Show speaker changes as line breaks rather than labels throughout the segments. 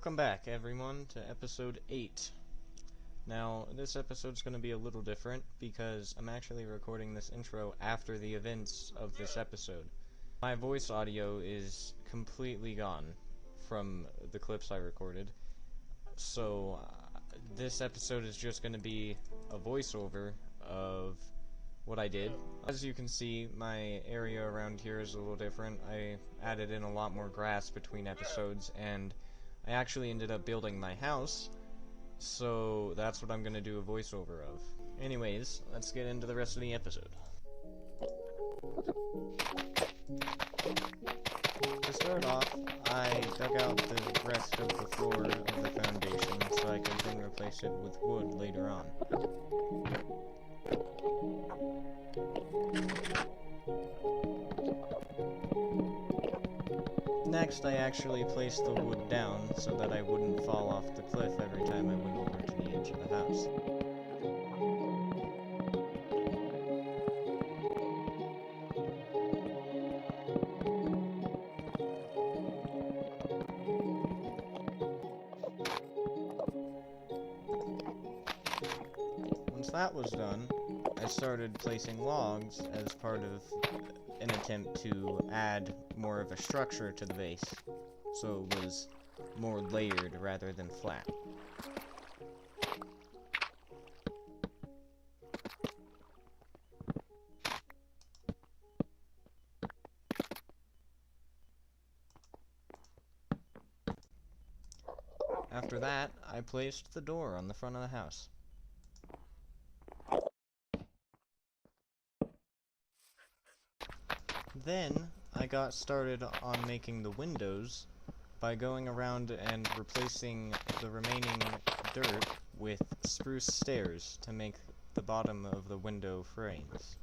Welcome back, everyone, to episode 8. Now, this episode's going to be a little different because I'm actually recording this intro after the events of this episode. My voice audio is completely gone from the clips I recorded, so this episode is just going to be a voiceover of what I did. As you can see, my area around here is a little different. I added in a lot more grass between episodes, and I actually ended up building my house, so that's what I'm gonna do a voiceover of. Anyways, let's get into the rest of the episode. To start off, I dug out the rest of the floor of the foundation so I could then replace it with wood later on. Next, I actually placed the wood down so that I wouldn't fall off the cliff every time I went over to the edge of the house. Once that was done, I started placing logs as part of an attempt to add more of a structure to the base, so it was more layered rather than flat. After that, I placed the door on the front of the house. Then, I got started on making the windows by going around and replacing the remaining dirt with spruce stairs to make the bottom of the window frames.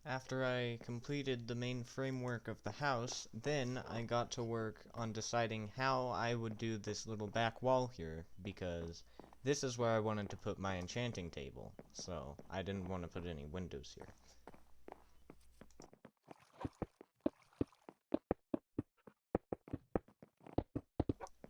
After I completed the main framework of the house, then I got to work on deciding how I would do this little back wall here, because this is where I wanted to put my enchanting table, so I didn't want to put any windows here.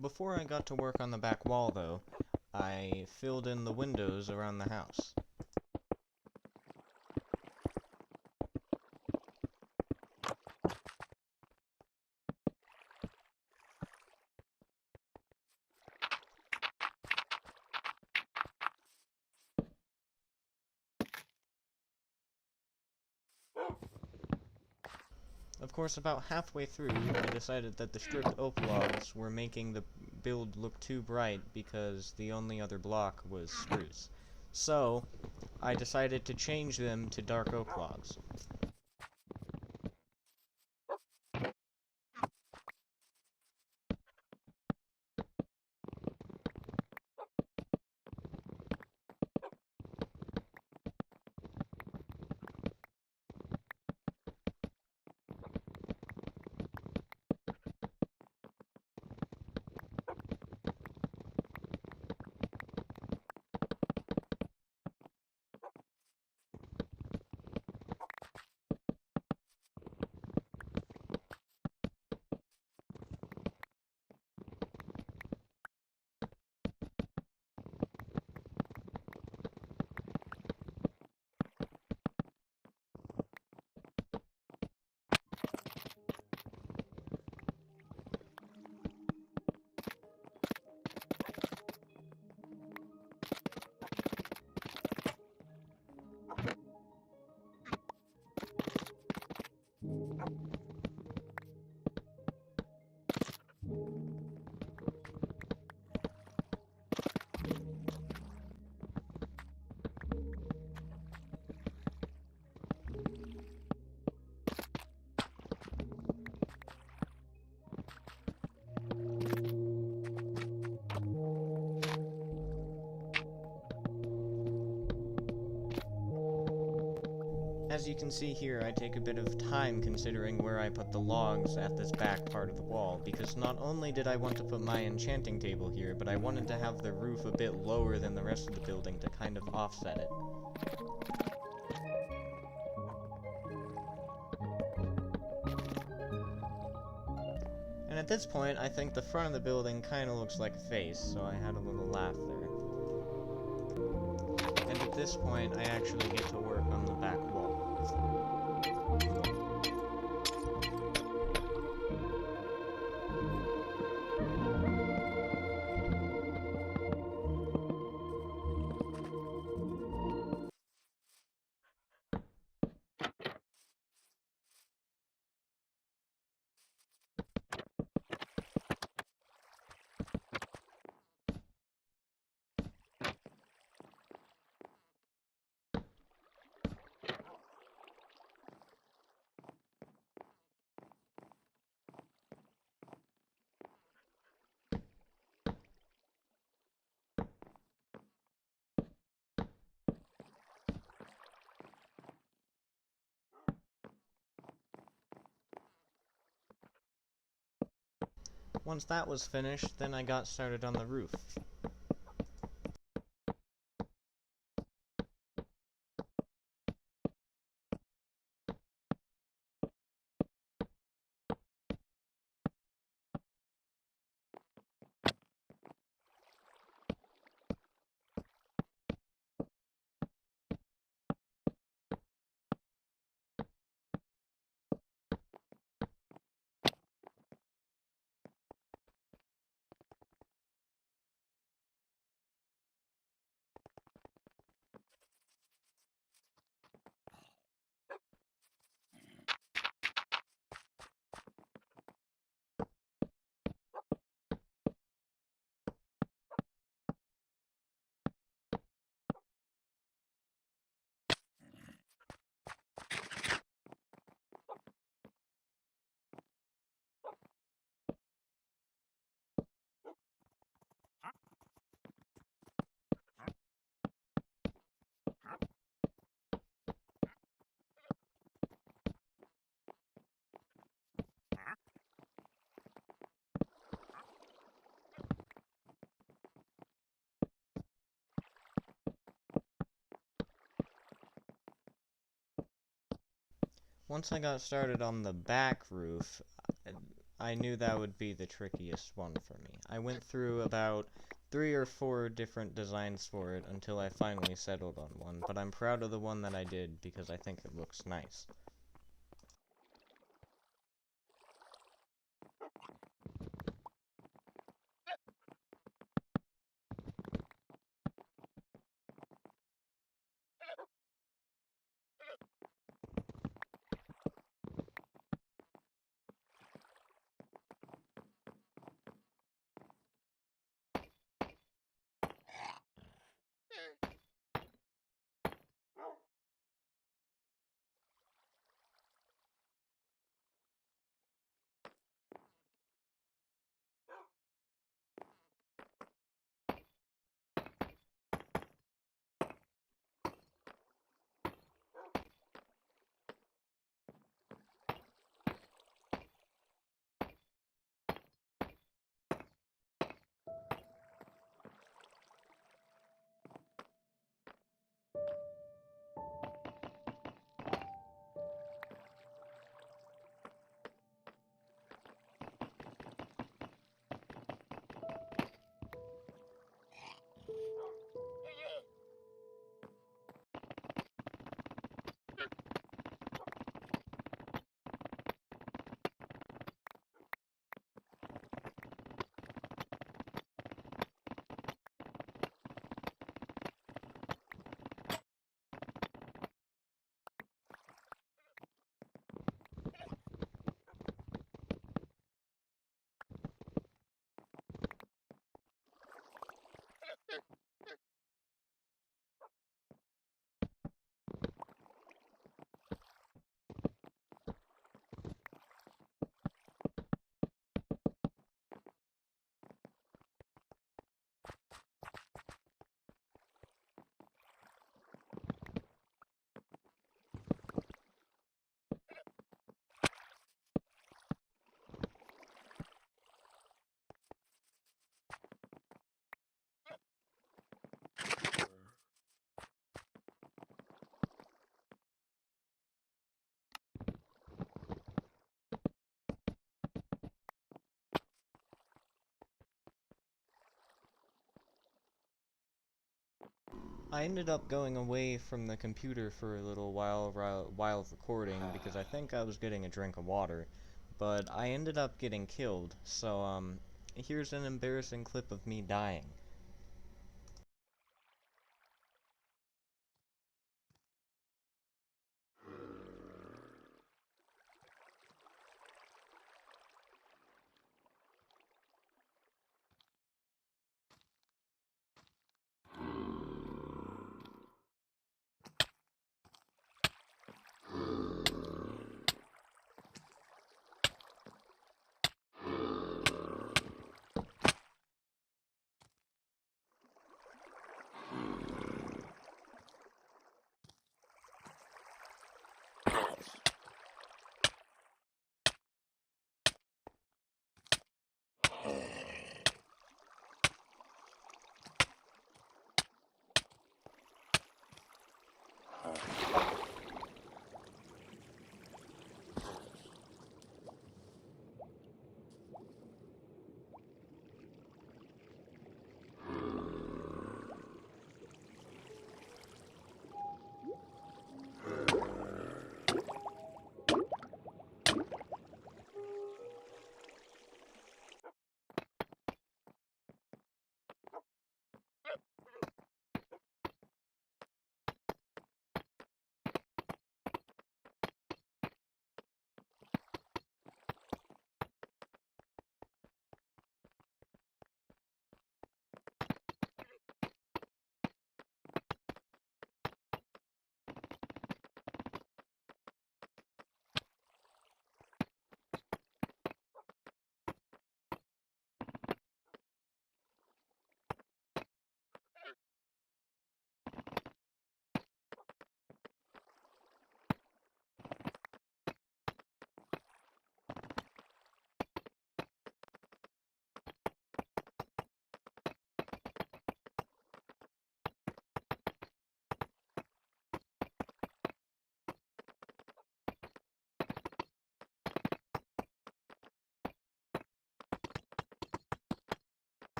Before I got to work on the back wall, though, I filled in the windows around the house. Of course, about halfway through, I decided that the stripped oak logs were making the build look too bright because the only other block was spruce. So, I decided to change them to dark oak logs. as you can see here, I take a bit of time considering where I put the logs at this back part of the wall, because not only did I want to put my enchanting table here, but I wanted to have the roof a bit lower than the rest of the building to kind of offset it. And at this point, I think the front of the building kind of looks like a face, so I had a little laugh there. And at this point, I actually get to work on the back wall. Once that was finished, then I got started on the roof. Once I got started on the back roof, I knew that would be the trickiest one for me. I went through about 3 or 4 different designs for it until I finally settled on one, but I'm proud of the one that I did because I think it looks nice. I ended up going away from the computer for a little while recording because I think I was getting a drink of water, but I ended up getting killed, so here's an embarrassing clip of me dying.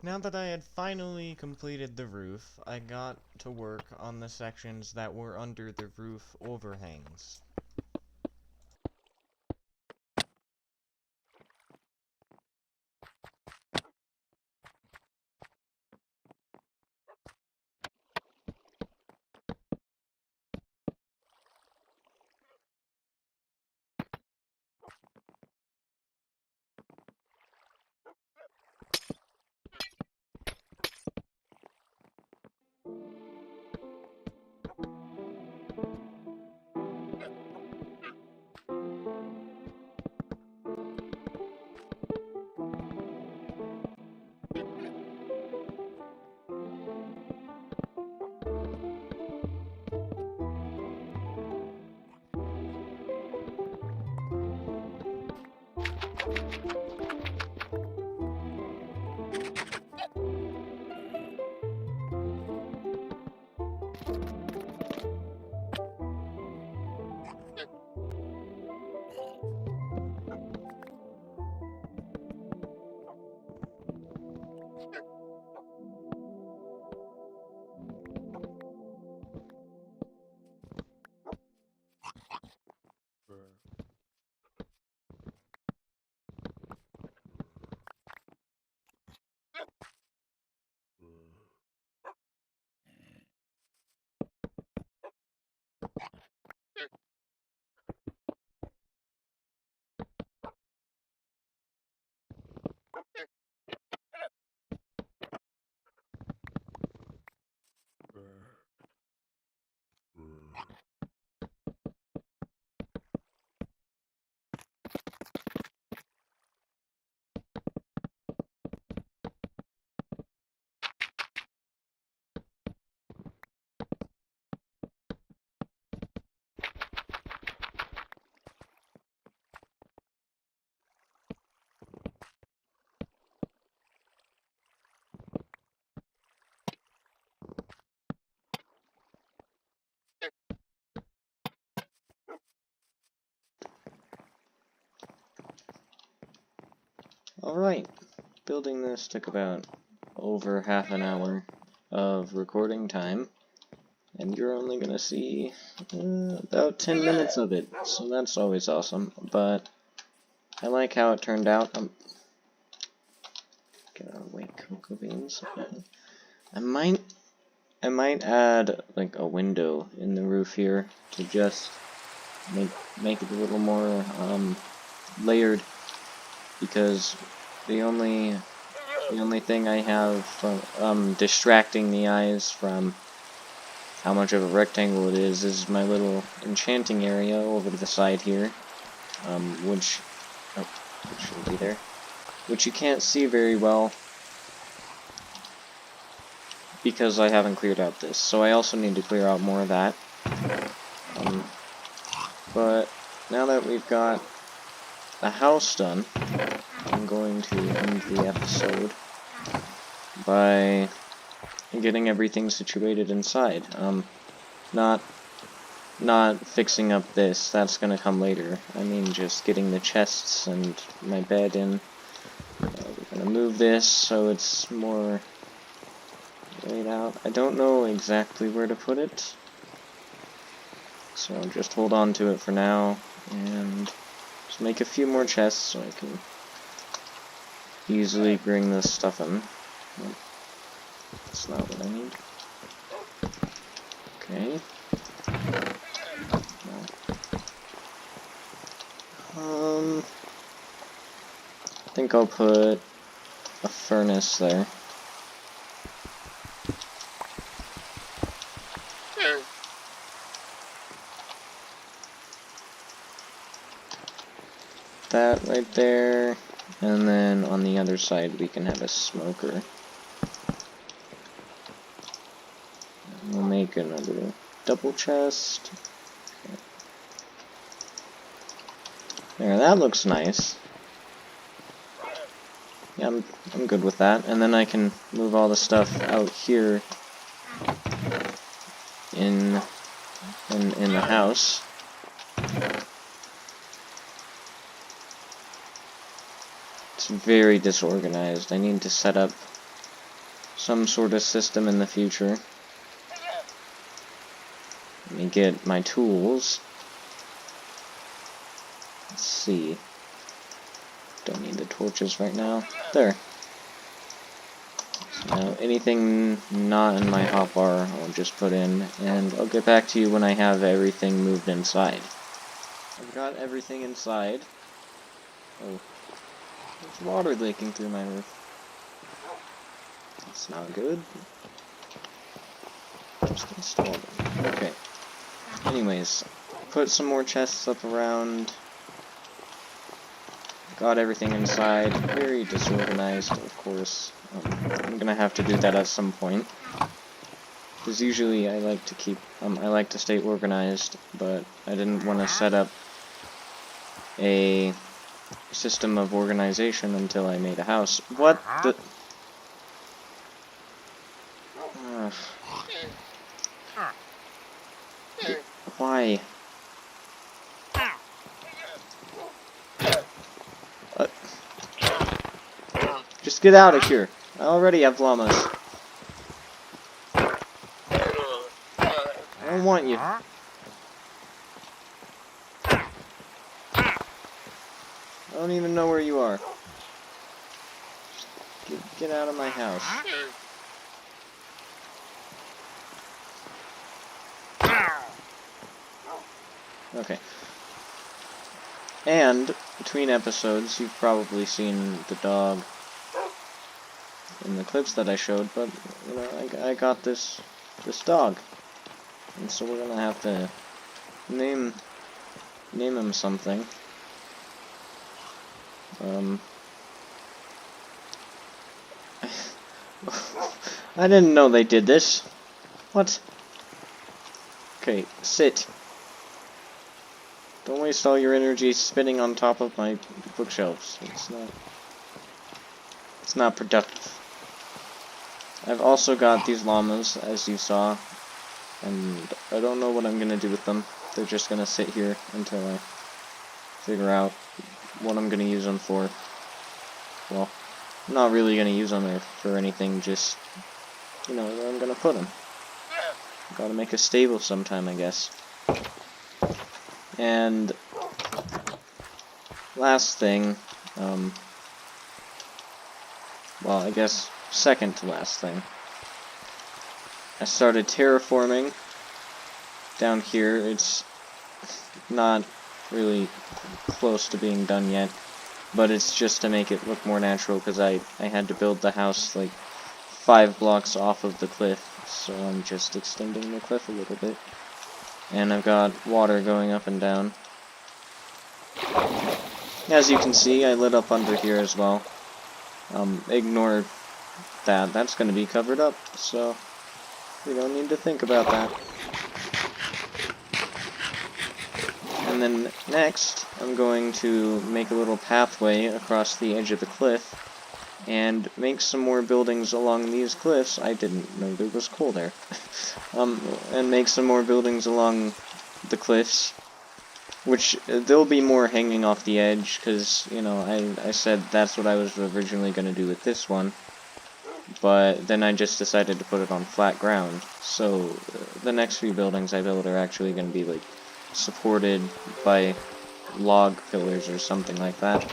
Now that I had finally completed the roof, I got to work on the sections that were under the roof overhangs. Alright, building this took about over half an hour of recording time, and you're only gonna see about 10 minutes of it, so that's always awesome. But I like how it turned out. Gotta wait, cocoa beans. I might add like a window in the roof here to just make it a little more layered, because the only thing I have from distracting the eyes from how much of a rectangle it is my little enchanting area over to the side here, which should be there, which you can't see very well because I haven't cleared out this, so I also need to clear out more of that. But now that we've got the house done, I'm going to end the episode by getting everything situated inside. Not fixing up this, that's gonna come later. I mean just getting the chests and my bed in. We're gonna move this so it's more laid out. I don't know exactly where to put it, so I'll just hold on to it for now and just make a few more chests so I can easily bring this stuff in. That's not what I need. Okay. I think I'll put a furnace there. That right there, and then on the other side we can have a smoker. We'll make another double chest. Okay. There, that looks nice. Yeah, I'm good with that. And then I can move all the stuff out here in the house. It's very disorganized. I need to set up some sort of system in the future. Let me get my tools. Let's see. Don't need the torches right now. There. So now anything not in my hotbar I'll just put in, and I'll get back to you when I have everything moved inside. I've got everything inside. Oh. There's water leaking through my roof. That's not good. Just install them. Okay. Anyways, put some more chests up around. Got everything inside. Very disorganized, of course. I'm gonna have to do that at some point. Because usually I like to keep, I like to stay organized, but I didn't want to set up a system of organization until I made a house. What the? Why? Just get out of here. I already have llamas. I don't want you. I don't even know where you are. Just get out of my house. Okay. And between episodes, you've probably seen the dog in the clips that I showed, but you know, I got this dog, and so we're gonna have to name him something. I didn't know they did this. What? Okay, sit. Don't waste all your energy spinning on top of my bookshelves. It's not productive. I've also got these llamas, as you saw, and I don't know what I'm gonna do with them. They're just gonna sit here until I figure out what I'm gonna use them for. well, I'm not really going to use them for anything, just, you know, where I'm going to put them. Gotta make a stable sometime, I guess. And last thing, well, I guess second to last thing, I started terraforming down here. It's not really close to being done yet, but it's just to make it look more natural, because I had to build the house like 5 blocks off of the cliff, so I'm just extending the cliff a little bit. And I've got water going up and down. As you can see, I lit up under here as well. Ignore that. That's going to be covered up, so we don't need to think about that. And then next, I'm going to make a little pathway across the edge of the cliff and make some more buildings along these cliffs. I didn't know there was coal there. And make some more buildings along the cliffs, which there'll be more hanging off the edge, because, you know, I said that's what I was originally going to do with this one, but then I just decided to put it on flat ground. So the next few buildings I build are actually going to be like supported by log pillars or something like that.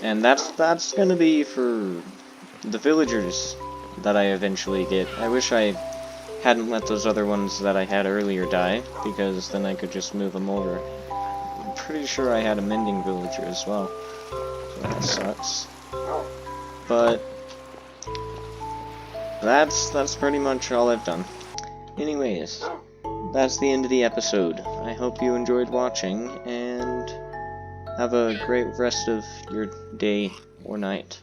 And that's gonna be for the villagers that I eventually get. I wish I hadn't let those other ones that I had earlier die, because then I could just move them over. I'm pretty sure I had a mending villager as well, so that sucks. But that's pretty much all I've done. Anyways, that's the end of the episode. I hope you enjoyed watching, and have a great rest of your day or night.